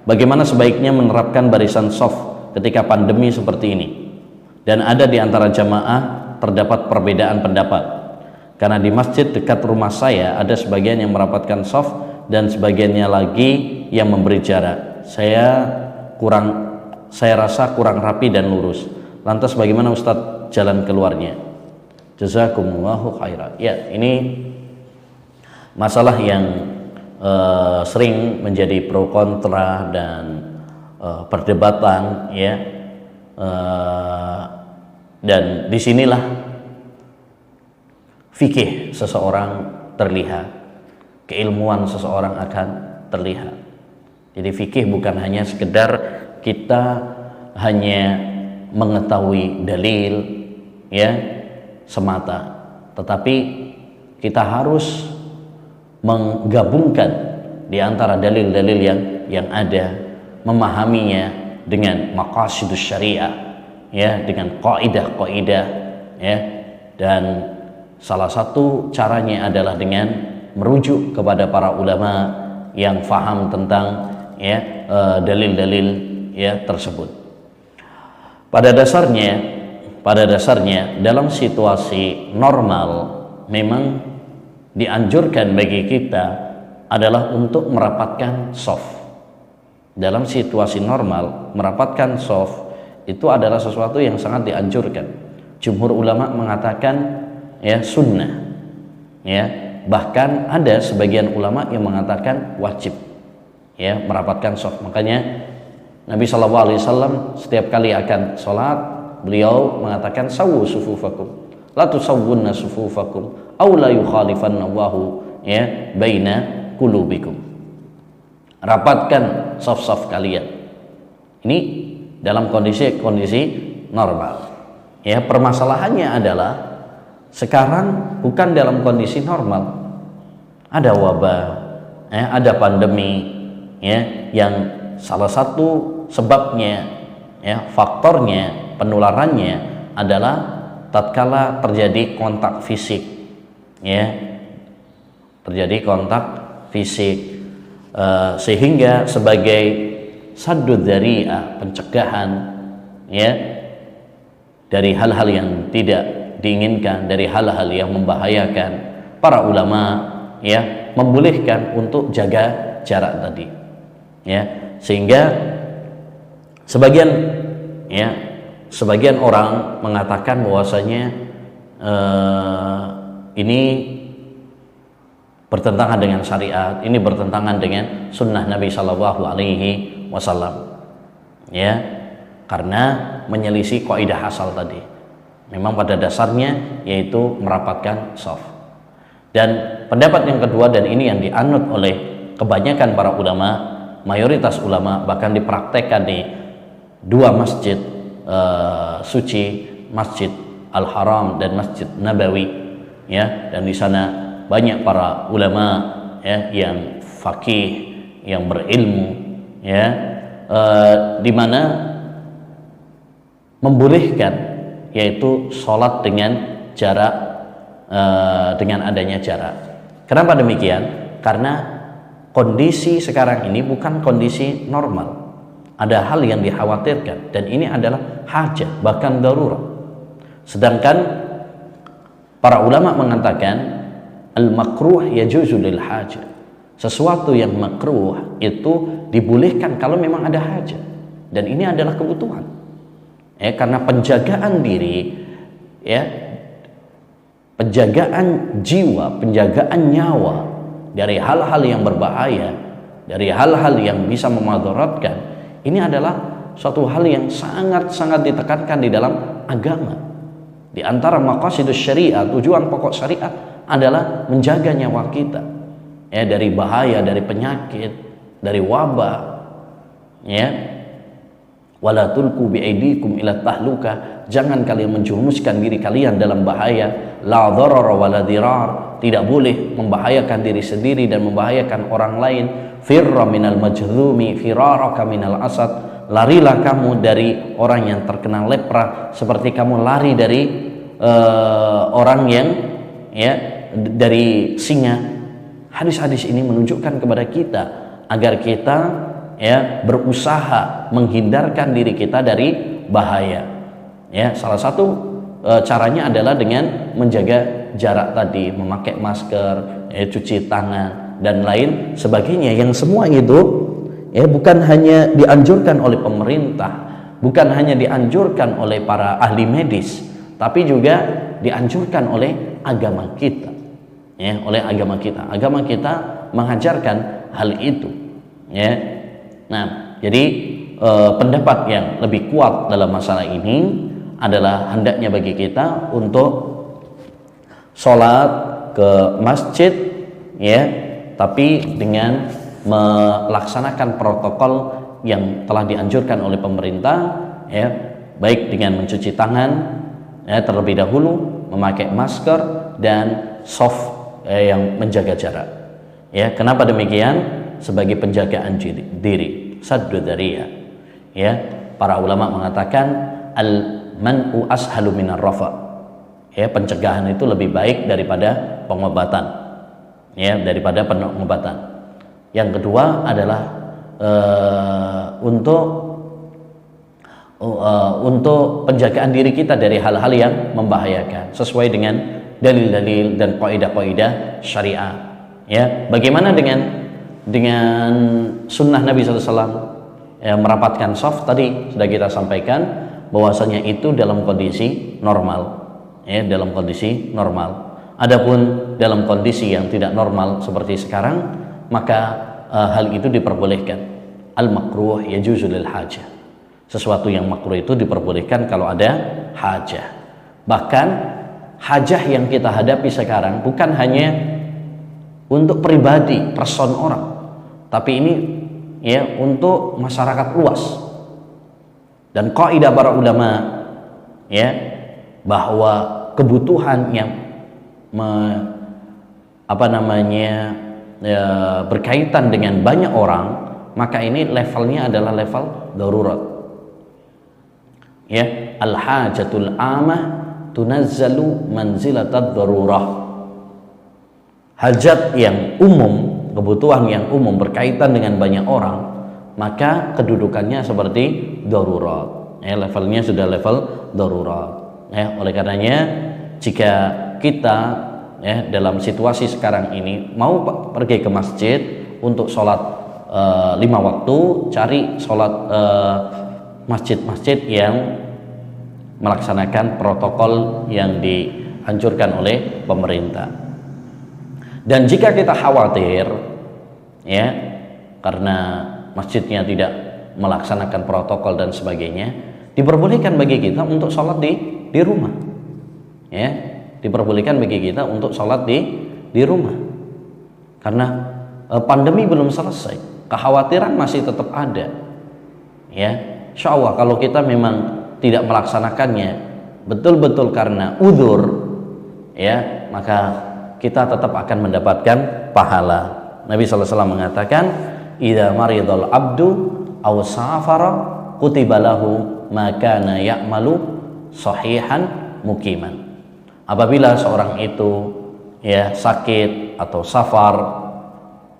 bagaimana sebaiknya menerapkan barisan soft ketika pandemi seperti ini. Dan ada di antara jamaah terdapat perbedaan pendapat, karena di masjid dekat rumah saya ada sebagian yang merapatkan soft dan sebagiannya lagi yang memberi jarak. Saya rasa kurang rapi dan lurus. Lantas bagaimana Ustadz jalan keluarnya? Jazakumullahu khairan. Ya, ini masalah yang sering menjadi pro kontra dan perdebatan, ya. Dan disinilah fikih seseorang terlihat, keilmuan seseorang akan terlihat. Jadi fikih bukan hanya sekedar kita hanya mengetahui dalil, ya, semata, tetapi kita harus menggabungkan di antara dalil-dalil yang ada, memahaminya dengan maqasidus syariah, ya, dengan kaidah-kaidah, ya. Dan salah satu caranya adalah dengan merujuk kepada para ulama yang faham tentang, ya, dalil-dalil, ya, tersebut. Pada dasarnya dalam situasi normal memang dianjurkan bagi kita adalah untuk merapatkan soft. Dalam situasi normal merapatkan soft itu adalah sesuatu yang sangat dianjurkan. Jumhur ulama mengatakan, ya, sunnah, ya. Bahkan ada sebagian ulama yang mengatakan wajib, ya, merapatkan soft. Makanya Nabi SAW setiap kali akan sholat, beliau mengatakan sawu sufufakum, la tusawwunna sufufakum, aw la yukhalifannahu, ya, baina qulubikum. Rapatkan saf-saf kalian. Ini dalam kondisi normal. Ya, permasalahannya adalah sekarang bukan dalam kondisi normal. Ada wabah, ya, ada pandemi, ya, yang salah satu sebabnya, ya, faktornya, penularannya adalah tatkala terjadi kontak fisik, ya, terjadi kontak fisik, sehingga sebagai saddud dzari'ah, pencegahan, ya, dari hal-hal yang tidak diinginkan, dari hal-hal yang membahayakan, para ulama, ya, membolehkan untuk jaga jarak tadi, ya. Sehingga sebagian orang mengatakan bahwasanya ini bertentangan dengan syariat, ini bertentangan dengan sunnah Nabi Shallallahu Alaihi Wasallam, ya, karena menyelisih kaidah asal tadi. Memang pada dasarnya yaitu merapatkan soft. Dan pendapat yang kedua, dan ini yang dianut oleh kebanyakan para ulama, mayoritas ulama, bahkan dipraktekkan di dua masjid suci, Masjid Al-Haram dan Masjid Nabawi, ya, dan di sana banyak para ulama, ya, yang faqih, yang berilmu, ya, di mana membolehkan yaitu sholat dengan jarak, dengan adanya jarak. Kenapa demikian? Karena kondisi sekarang ini bukan kondisi normal. Ada hal yang dikhawatirkan, dan ini adalah hajat, bahkan darurat. Sedangkan para ulama mengatakan al-makruh yajuzu lil hajat. Sesuatu yang makruh itu dibolehkan kalau memang ada hajat, dan ini adalah kebutuhan. Karena penjagaan diri, ya, penjagaan jiwa, penjagaan nyawa dari hal-hal yang berbahaya, dari hal-hal yang bisa memadaratkan. Ini adalah suatu hal yang sangat-sangat ditekankan di dalam agama. Di antara maqasidus syariah, tujuan pokok syariat adalah menjaga nyawa kita, ya, dari bahaya, dari penyakit, dari wabah, ya. Wala tulqu biaidikum ila tahluka, jangan kalian menjurumuskan diri kalian dalam bahaya. La dharara wala dirar, tidak boleh membahayakan diri sendiri dan membahayakan orang lain. Firra minal majdzumi firaraka minal asad, larilah kamu dari orang yang terkena lepra seperti kamu lari dari orang yang, ya, dari singa. Hadis-hadis ini menunjukkan kepada kita agar kita ya berusaha menghindarkan diri kita dari bahaya. Ya, salah satu caranya adalah dengan menjaga jarak tadi, memakai masker, ya, cuci tangan dan lain sebagainya. Yang semua itu ya bukan hanya dianjurkan oleh pemerintah, bukan hanya dianjurkan oleh para ahli medis, tapi juga dianjurkan oleh agama kita. Ya, oleh agama kita. Agama kita mengajarkan hal itu. Ya. Nah, jadi pendapat yang lebih kuat dalam masalah ini adalah hendaknya bagi kita untuk sholat ke masjid, ya, tapi dengan melaksanakan protokol yang telah dianjurkan oleh pemerintah, ya, baik dengan mencuci tangan, ya, terlebih dahulu, memakai masker dan soft, yang menjaga jarak. Ya, kenapa demikian? Sebagai penjagaan diri, saddu dzari'ah. Ya, para ulama mengatakan al-man'u ashalu minar rafa. Ya, pencegahan itu lebih baik daripada pengobatan. Ya, daripada pengobatan. Yang kedua adalah untuk penjagaan diri kita dari hal-hal yang membahayakan sesuai dengan dalil-dalil dan kaidah-kaidah syariah. Ya, bagaimana dengan sunnah Nabi SAW, ya, merapatkan shaf tadi sudah kita sampaikan bahwasanya itu dalam kondisi normal, ya, dalam kondisi normal. Adapun dalam kondisi yang tidak normal seperti sekarang, maka hal itu diperbolehkan. Al-makruh yajuzu lil hajah. Sesuatu yang makruh itu diperbolehkan kalau ada hajah. Bahkan hajah yang kita hadapi sekarang bukan hanya untuk pribadi, person orang, tapi ini ya untuk masyarakat luas. Dan kaidah para ulama, ya, bahwa kebutuhan yang berkaitan dengan banyak orang, maka ini levelnya adalah level darurat. Ya, al-hajatul amah tunazzalu manzilatad darurah. Hajat yang umum, kebutuhan yang umum berkaitan dengan banyak orang, maka kedudukannya seperti darurat. Ya, levelnya sudah level darurat. Ya, oleh karenanya jika kita, ya, dalam situasi sekarang ini mau pergi ke masjid untuk sholat 5 waktu, cari sholat masjid-masjid yang melaksanakan protokol yang dianjurkan oleh pemerintah. Dan jika kita khawatir, ya, karena masjidnya tidak melaksanakan protokol dan sebagainya, diperbolehkan bagi kita untuk sholat di rumah. Ya, diperbolehkan bagi kita untuk sholat di rumah. Karena pandemi belum selesai, kekhawatiran masih tetap ada. Ya, insya Allah kalau kita memang tidak melaksanakannya betul-betul karena udzur, ya, maka kita tetap akan mendapatkan pahala. Nabi SAW mengatakan, idza maridul abdu aw safara kutiba lahu ma kana ya'malu sahihan muqiman. Apabila seorang itu, ya, sakit atau safar,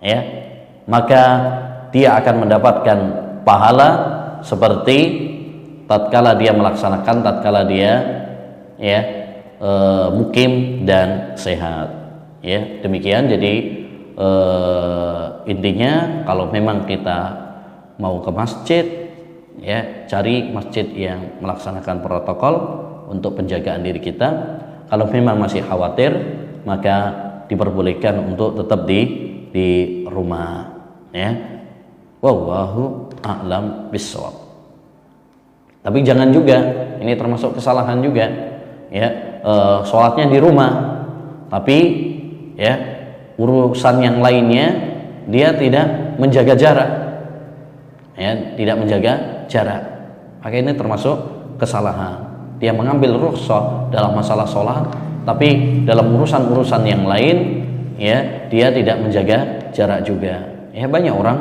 ya, maka dia akan mendapatkan pahala seperti tatkala dia melaksanakan, tatkala dia, ya, mukim dan sehat. Ya, demikian. Jadi intinya kalau memang kita mau ke masjid, ya, cari masjid yang melaksanakan protokol untuk penjagaan diri kita. Kalau memang masih khawatir, maka diperbolehkan untuk tetap di rumah. Ya, wallahu a'lam bishawab. Tapi jangan juga, ini termasuk kesalahan juga, ya, sholatnya di rumah, tapi, ya, urusan yang lainnya dia tidak menjaga jarak, ya, tidak menjaga jarak. Maka ini termasuk kesalahan. Dia mengambil rukhsah dalam masalah sholat, tapi dalam urusan-urusan yang lain, ya, dia tidak menjaga jarak juga. Ya, banyak orang,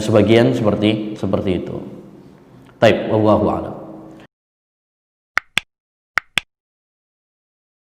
sebagian seperti itu. Taib, wallahu a'lam.